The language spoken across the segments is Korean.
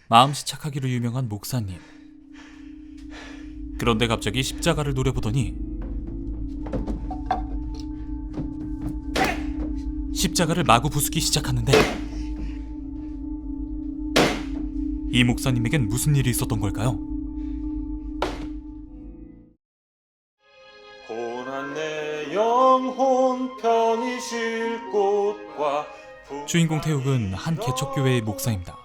마음씨 착하기로 유명한 목사님. 그런데 갑자기 십자가를 노려보더니 십자가를 마구 부수기 시작하는데 이 목사님에겐 무슨 일이 있었던 걸까요? 고난 내 영혼 편히 쉴 곳과 주인공 태욱은 한 개척교회의 목사입니다.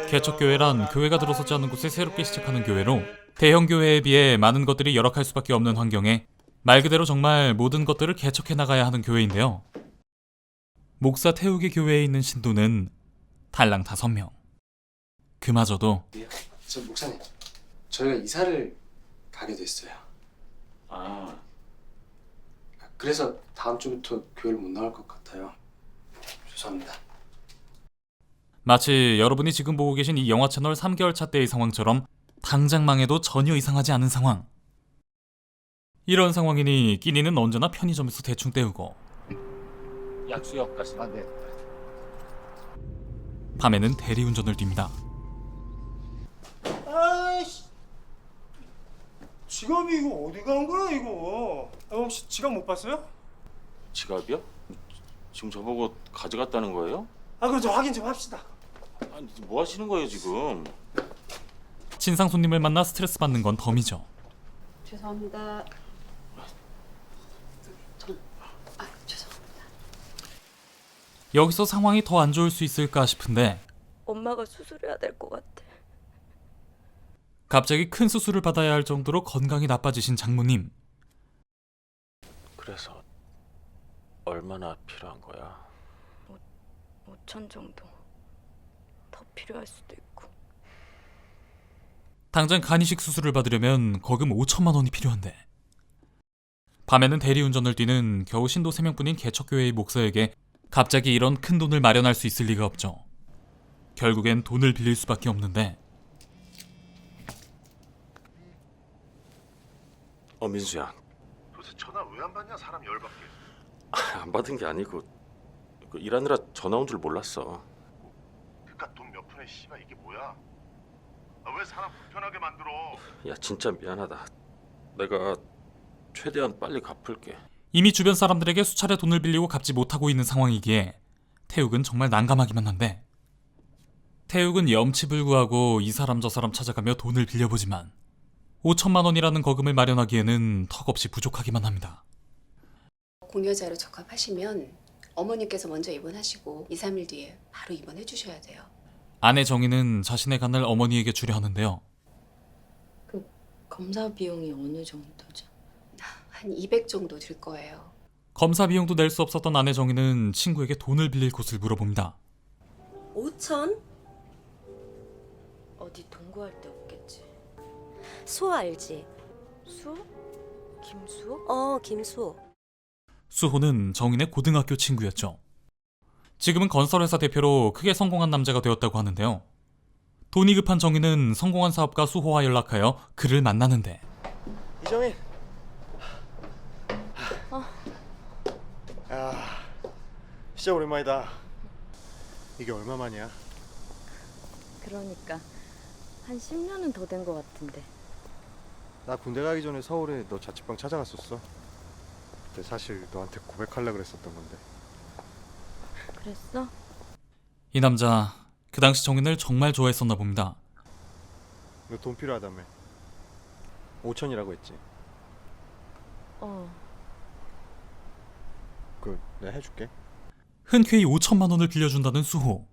개척교회란 교회가 들어서지 않은 곳에 새롭게 시작하는 교회로 대형 교회에 비해 많은 것들이 열악할 수밖에 없는 환경에 말 그대로 정말 모든 것들을 개척해 나가야 하는 교회인데요. 목사 태욱의 교회에 있는 신도는 달랑 5명. 그마저도 저 목사님, 저희가 이사를 가게 됐어요. 그래서 다음 주부터 교회를 못 나갈 것 같아요. 죄송합니다. 마치 여러분이 지금 보고 계신 이 영화 채널 3개월 차 때의 상황처럼 당장 망해도 전혀 이상하지 않은 상황. 이런 상황이니 끼니는 언제나 편의점에서 대충 때우고 약수역까지. 네. 밤에는 대리운전을 뛵니다. 아이씨, 지갑이 이거 어디 간 거야 이거? 혹시 지갑 못 봤어요? 지갑이요? 지금 저보고 가져갔다는 거예요? 그럼 저 확인 좀 합시다. 아니 뭐 하시는 거예요 지금? 친상 손님을 만나 스트레스 받는 건 덤이죠. 죄송합니다. 죄송합니다. 여기서 상황이 더 안 좋을 수 있을까 싶은데 엄마가 수술해야 될 것 같아. 갑자기 큰 수술을 받아야 할 정도로 건강이 나빠지신 장모님. 그래서 얼마나 필요한 거야? 5천 정도. 더 필요할 수도 있고. 당장 간이식 수술을 받으려면 거금 5천만 원이 필요한데 밤에는 대리운전을 뛰는 겨우 신도 3명뿐인 개척교회의 목사에게 갑자기 이런 큰 돈을 마련할 수 있을 리가 없죠. 결국엔 돈을 빌릴 수밖에 없는데 민수야. 도대체 전화 왜 안 받냐? 사람 열받게. 안 받은 게 아니고 일하느라 전화 온 줄 몰랐어. 그깟 돈 몇 푼에 씨발 이게 뭐야? 왜 사람 불편하게 만들어? 야 진짜 미안하다. 내가 최대한 빨리 갚을게. 이미 주변 사람들에게 수차례 돈을 빌리고 갚지 못하고 있는 상황이기에 태욱은 정말 난감하기만 한데 태욱은 염치불구하고 이 사람 저 사람 찾아가며 돈을 빌려보지만 5천만 원이라는 거금을 마련하기에는 턱없이 부족하기만 합니다. 공여자로 적합하시면 어머니께서 먼저 입원하시고 2, 3일 뒤에 바로 입원해 주셔야 돼요. 아내 정희는 자신의 간을 어머니에게 주려 하는데요. 검사 비용이 어느 정도죠? 한 200 정도 들 거예요. 검사 비용도 낼 수 없었던 아내 정희는 친구에게 돈을 빌릴 곳을 물어봅니다. 5천? 어디 동거할 데 없겠지. 수호 알지? 수호? 김수호? 김수호. 수호는 정인의 고등학교 친구였죠. 지금은 건설회사 대표로 크게 성공한 남자가 되었다고 하는데요. 돈이 급한 정인은 성공한 사업가 수호와 연락하여 그를 만나는데 이정인. 야, 진짜 오랜만이다. 이게 얼마만이야? 그러니까 한 10년은 더 된 것 같은데. 나 군대 가기 전에 서울에 너 자취방 찾아갔었어. 근데 사실 너한테 고백하려고 그랬었던 건데. 그랬어? 이 남자 그 당시 정인을 정말 좋아했었나 봅니다. 너 돈 필요하다며. 5천이라고 했지. 내가 해줄게. 흔쾌히 5천만 원을 빌려준다는 수호.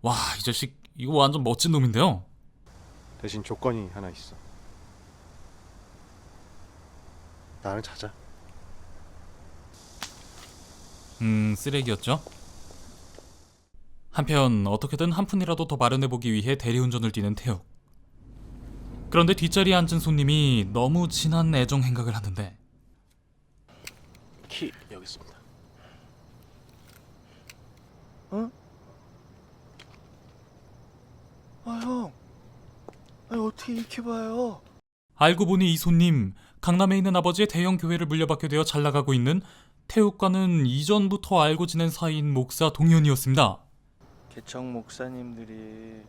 와, 이 자식 이거 완전 멋진 놈인데요. 대신 조건이 하나 있어. 나랑 자자. 쓰레기였죠. 한편 어떻게든 한 푼이라도 더 마련해보기 위해 대리운전을 뛰는 태욱. 그런데 뒷자리에 앉은 손님이 너무 진한 애정 행각을 하는데 키 여기 있습니다. 형. 어떻게 이렇게 봐요? 알고 보니 이 손님 강남에 있는 아버지의 대형 교회를 물려받게 되어 잘 나가고 있는 태욱과는 이전부터 알고 지낸 사이인 목사 동현이었습니다. 개척 목사님들이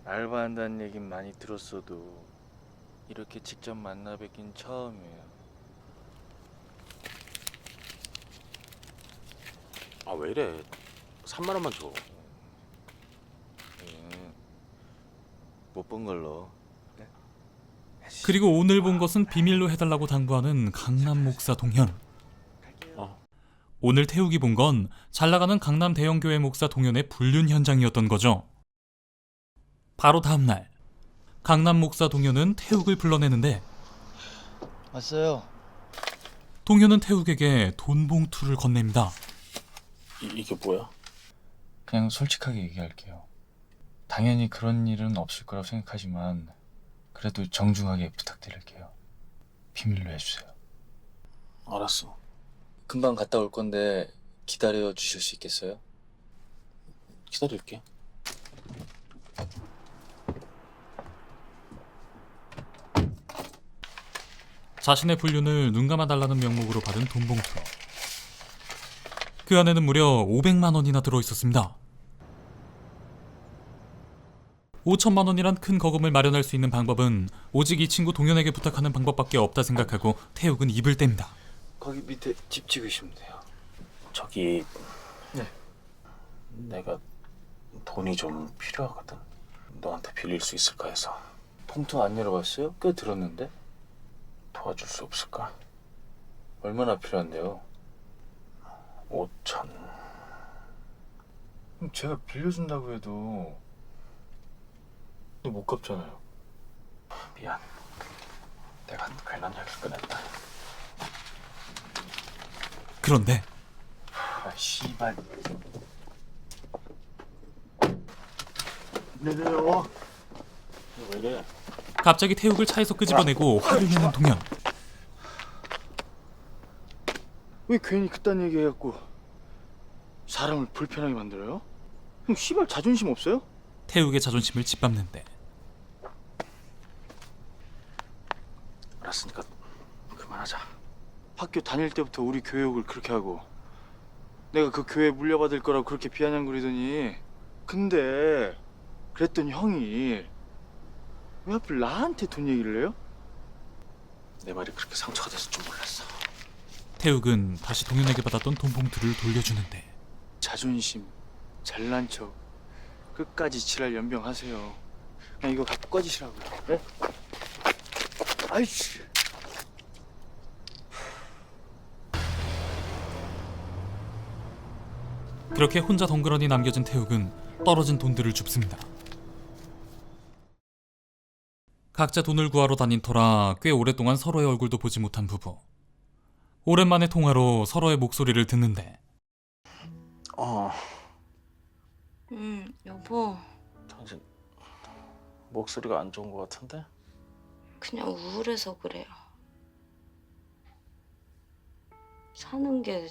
알바한다는 얘긴 많이 들었어도 이렇게 직접 만나 뵙긴 처음이에요. 아 왜 이래? 3만 원만 줘. 못 본 걸로. 그리고 오늘 본 것은 비밀로 해달라고 당부하는 강남 목사 동현. 오늘 태욱이 본 건 잘 나가는 강남 대형교회 목사 동현의 불륜 현장이었던 거죠. 바로 다음 날 강남 목사 동현은 태욱을 불러내는데 왔어요. 동현은 태욱에게 돈 봉투를 건넵니다. 이게 뭐야? 그냥 솔직하게 얘기할게요. 당연히 그런 일은 없을 거라고 생각하지만 그래도 정중하게 부탁드릴게요. 비밀로 해주세요. 알았어. 금방 갔다 올 건데 기다려 주실 수 있겠어요? 기다릴게. 자신의 불륜을 눈감아달라는 명목으로 받은 돈 봉투. 그 안에는 무려 500만 원이나 들어있었습니다. 5천만 원이란 큰 거금을 마련할 수 있는 방법은 오직 이 친구 동현에게 부탁하는 방법밖에 없다 생각하고 태욱은 입을 뗍니다. 거기 밑에 집 찍으시면 돼요. 저기 네. 내가 돈이 좀 필요하거든. 너한테 빌릴 수 있을까 해서. 봉투 안 열어봤어요? 꽤 들었는데? 도와줄 수 없을까? 얼마나 필요한데요? 5천. 그럼 제가 빌려준다고 해도 또 못 갚잖아요. 미안. 내가 괜한 얘기를 꺼냈다. 그런데 아 씨발. 내려요. 왜 이래? 갑자기 태욱을 차에서 끄집어내고 화를 내는 동현. 왜 괜히 그딴 얘기 해갖고 사람을 불편하게 만들어요? 형 씨발 자존심 없어요? 태욱의 자존심을 짓밟는데 알았으니까 그만하자. 학교 다닐 때부터 우리 교육을 그렇게 하고 내가 그 교회 물려받을 거라고 그렇게 비아냥거리더니 근데 그랬더니 형이 왜 하필 나한테 돈 얘기를 해요? 내 말이 그렇게 상처가 됐을 줄 몰랐어. 태욱은 다시 동현에게 받았던 돈 봉투를 돌려주는데 자존심, 잘난 척 끝까지 지랄 연병하세요. 그냥 이거 갖고 꺼지시라고요. 네? 아이씨. 그렇게 혼자 덩그러니 남겨진 태욱은 떨어진 돈들을 줍습니다. 각자 돈을 구하러 다닌 터라 꽤 오랫동안 서로의 얼굴도 보지 못한 부부. 오랜만에 통화로 서로의 목소리를 듣는데 여보. 당신 목소리가 안 좋은 것 같은데? 그냥 우울해서 그래요. 사는 게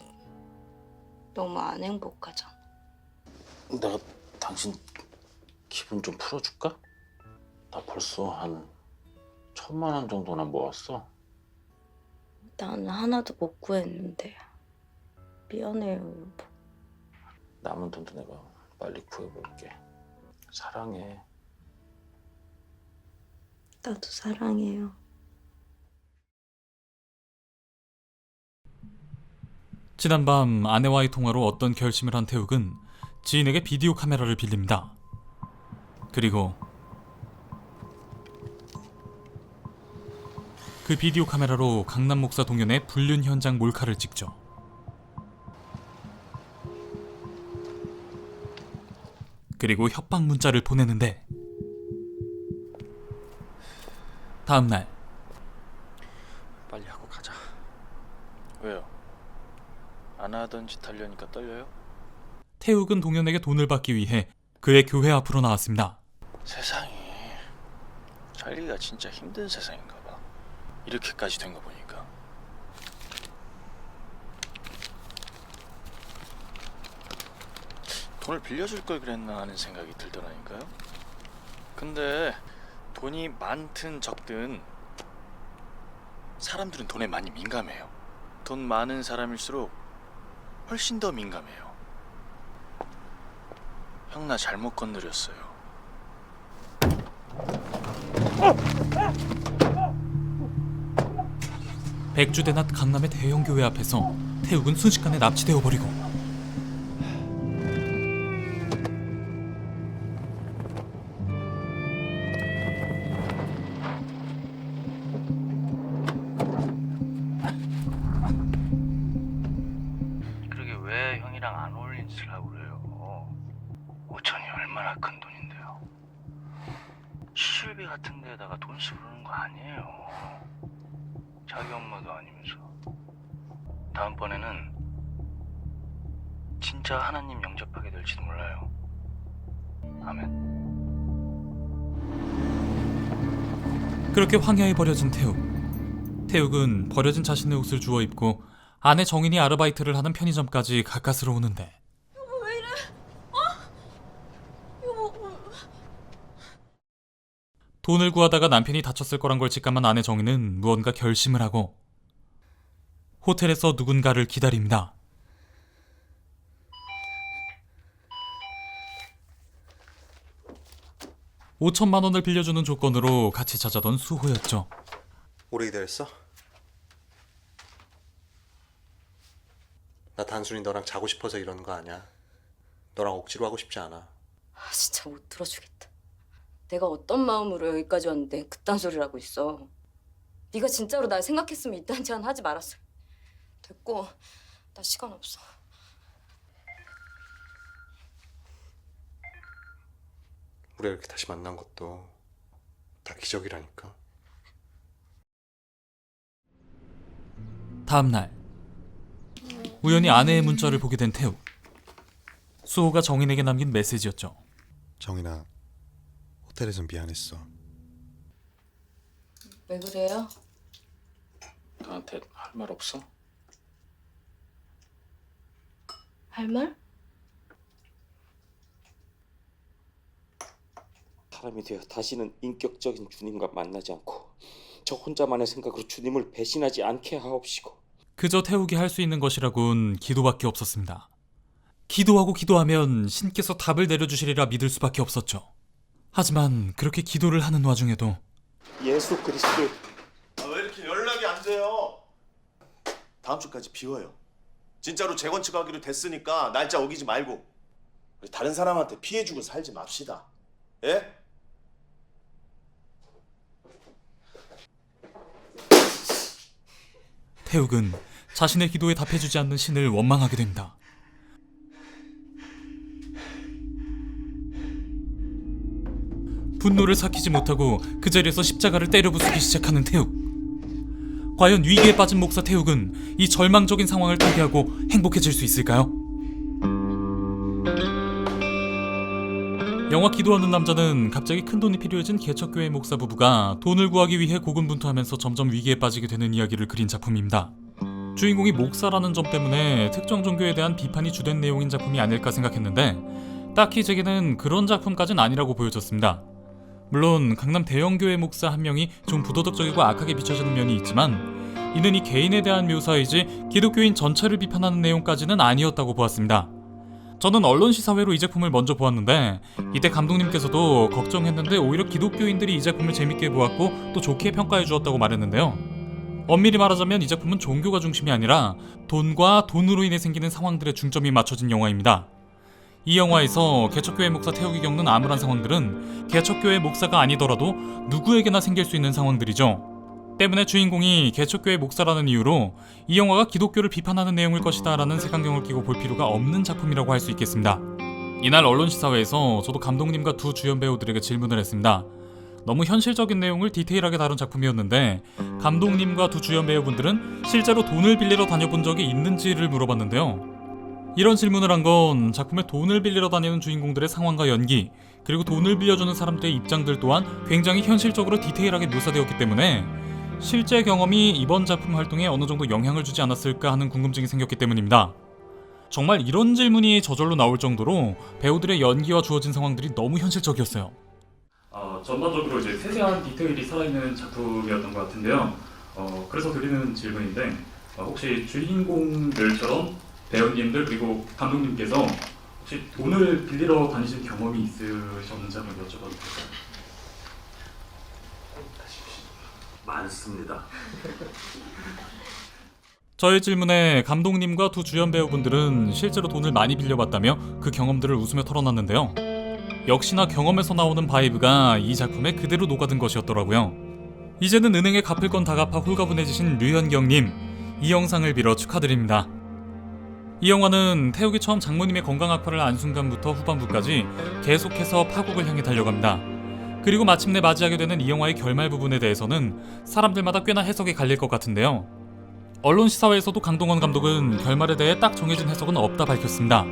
너무 안 행복하잖아. 내가 당신 기분 좀 풀어줄까? 나 벌써 한 1,000만 원 정도나 모았어. 나는 하나도 못 구했는데. 미안해요, 여보. 남은 돈도 내가 빨리 구해볼게. 사랑해. 나도 사랑해요. 지난밤 아내와의 통화로 어떤 결심을 한 태욱은 지인에게 비디오 카메라를 빌립니다. 그리고 그 비디오 카메라로 강남 목사 동현의 불륜 현장 몰카를 찍죠. 그리고 협박 문자를 보내는데 다음 날 빨리 하고 가자. 왜요? 안 하던 짓 하려니까 떨려요? 태욱은 동현에게 돈을 받기 위해 그의 교회 앞으로 나왔습니다. 세상이 살기가 진짜 힘든 세상인가 봐. 이렇게까지 된 거 보니까. 돈을 빌려줄 걸 그랬나 하는 생각이 들더라니까요. 근데 돈이 많든 적든 사람들은 돈에 많이 민감해요. 돈 많은 사람일수록 훨씬 더 민감해요. 형 나 잘못 건드렸어요. 백주대낮 강남의 대형 교회 앞에서 태욱은 순식간에 납치되어 버리고 그러게 왜 형이랑 안 어울린 짓을 하고 그래요? 5천이 얼마나 큰 돈인데요. 시술비 같은 데다가 돈 쓰고 그러는 거 아니에요. 자기 엄마도 아니면서. 다음번에는 진짜 하나님 영접하게 될지도 몰라요. 아멘. 그렇게 황야에 버려진 태욱. 태욱은 버려진 자신의 옷을 주워 입고 아내 정인이 아르바이트를 하는 편의점까지 가까스로 오는데 왜 이래? 돈을 구하다가 남편이 다쳤을 거란 걸 직감한 아내 정인은 무언가 결심을 하고 호텔에서 누군가를 기다립니다. $5천만 원을 빌려주는 조건으로 같이 찾아던 수호였죠. 오래 기다렸어? 나 단순히 너랑 자고 싶어서 이러는 거 아니야. 너랑 억지로 하고 싶지 않아. 진짜 못 들어주겠다. 내가 어떤 마음으로 여기까지 왔는데 그딴 소리를 하고 있어. 네가 진짜로 날 생각했으면 이딴 제안 하지 말았어. 됐고, 나 시간 없어. 우리가 이렇게 다시 만난 것도 다 기적이라니까. 다음 날 우연히 아내의 문자를 보게 된 태욱. 수호가 정인에게 남긴 메시지였죠. 정인아, 호텔에선 미안했어. 왜 그래요? 나한테 할 말 없어? 할 말? 사람이 되어 다시는 인격적인 주님과 만나지 않고 저 혼자만의 생각으로 주님을 배신하지 않게 하옵시고. 그저 태욱이 할 수 있는 것이라곤 기도밖에 없었습니다. 기도하고 기도하면 신께서 답을 내려주시리라 믿을 수밖에 없었죠. 하지만 그렇게 기도를 하는 와중에도 예수 그리스도. 왜 이렇게 연락이 안 돼요? 다음 주까지 비워요. 진짜로 재건축하기로 됐으니까 날짜 어기지 말고 우리 다른 사람한테 피해주고 살지 맙시다. 예? 태욱은 자신의 기도에 답해주지 않는 신을 원망하게 됩니다. 분노를 삭히지 못하고 그 자리에서 십자가를 때려 부수기 시작하는 태욱. 과연 위기에 빠진 목사 태욱은 이 절망적인 상황을 타개하고 행복해질 수 있을까요? 영화 기도하는 남자는 갑자기 큰돈이 필요해진 개척교회 목사 부부가 돈을 구하기 위해 고군분투하면서 점점 위기에 빠지게 되는 이야기를 그린 작품입니다. 주인공이 목사라는 점 때문에 특정 종교에 대한 비판이 주된 내용인 작품이 아닐까 생각했는데 딱히 제게는 그런 작품까진 아니라고 보여졌습니다. 물론 강남 대형교회 목사 한 명이 좀 부도덕적이고 악하게 비춰지는 면이 있지만 이는 이 개인에 대한 묘사이지 기독교인 전체를 비판하는 내용까지는 아니었다고 보았습니다. 저는 언론시사회로 이 작품을 먼저 보았는데 이때 감독님께서도 걱정했는데 오히려 기독교인들이 이 작품을 재밌게 보았고 또 좋게 평가해 주었다고 말했는데요. 엄밀히 말하자면 이 작품은 종교가 중심이 아니라 돈과 돈으로 인해 생기는 상황들의 중점이 맞춰진 영화입니다. 이 영화에서 개척교회 목사 태욱이 겪는 암울한 상황들은 개척교회 목사가 아니더라도 누구에게나 생길 수 있는 상황들이죠. 때문에 주인공이 개척교회 목사라는 이유로 이 영화가 기독교를 비판하는 내용일 것이다 라는 색안경을 끼고 볼 필요가 없는 작품이라고 할 수 있겠습니다. 이날 언론시사회에서 저도 감독님과 두 주연 배우들에게 질문을 했습니다. 너무 현실적인 내용을 디테일하게 다룬 작품이었는데 감독님과 두 주연 배우분들은 실제로 돈을 빌리러 다녀본 적이 있는지를 물어봤는데요. 이런 질문을 한 건 작품에 돈을 빌리러 다니는 주인공들의 상황과 연기, 그리고 돈을 빌려주는 사람들의 입장들 또한 굉장히 현실적으로 디테일하게 묘사되었기 때문에 실제 경험이 이번 작품 활동에 어느 정도 영향을 주지 않았을까 하는 궁금증이 생겼기 때문입니다. 정말 이런 질문이 저절로 나올 정도로 배우들의 연기와 주어진 상황들이 너무 현실적이었어요. 전반적으로 이제 세세한 디테일이 살아있는 작품이었던 것 같은데요. 그래서 드리는 질문인데 혹시 주인공들처럼 배우님들 그리고 감독님께서 혹시 돈을 빌리러 다니신 경험이 있으셨는지 한번 여쭤봐도 될까요? 돈을 빌리러 다니는 건 아니고, 그 사람들이 돈을 빌려주는 거지. 네. 그 사람들이 돈을 빌려주는 건 아니고. 아, 많습니다. 저의 질문에 감독님과 두 주연 배우분들은 실제로 돈을 많이 빌려봤다며 그 경험들을 웃으며 털어놨는데요. 역시나 경험에서 나오는 바이브가 이 작품에 그대로 녹아든 것이었더라고요. 이제는 은행에 갚을 건 다 갚아 홀가분해지신 류현경님, 이 영상을 빌어 축하드립니다. 이 영화는 태욱이 처음 장모님의 건강 악화를 안 순간부터 후반부까지 계속해서 파국을 향해 달려갑니다. 그리고 마침내 맞이하게 되는 이 영화의 결말 부분에 대해서는 사람들마다 꽤나 해석이 갈릴 것 같은데요. 언론 시사회에서도 강동원 감독은 결말에 대해 딱 정해진 해석은 없다 밝혔습니다.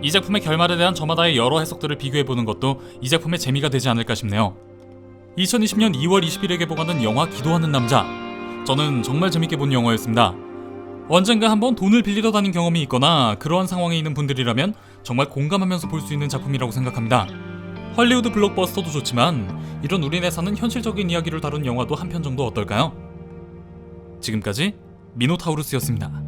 이 작품의 결말에 대한 저마다의 여러 해석들을 비교해보는 것도 이 작품의 재미가 되지 않을까 싶네요. 2020년 2월 20일에 개봉하는 영화 기도하는 남자, 저는 정말 재밌게 본 영화였습니다. 언젠가 한번 돈을 빌리러 다닌 경험이 있거나 그러한 상황에 있는 분들이라면 정말 공감하면서 볼 수 있는 작품이라고 생각합니다. 헐리우드 블록버스터도 좋지만 이런 우리네 사는 현실적인 이야기를 다룬 영화도 한 편 정도 어떨까요? 지금까지 미노타우루스였습니다.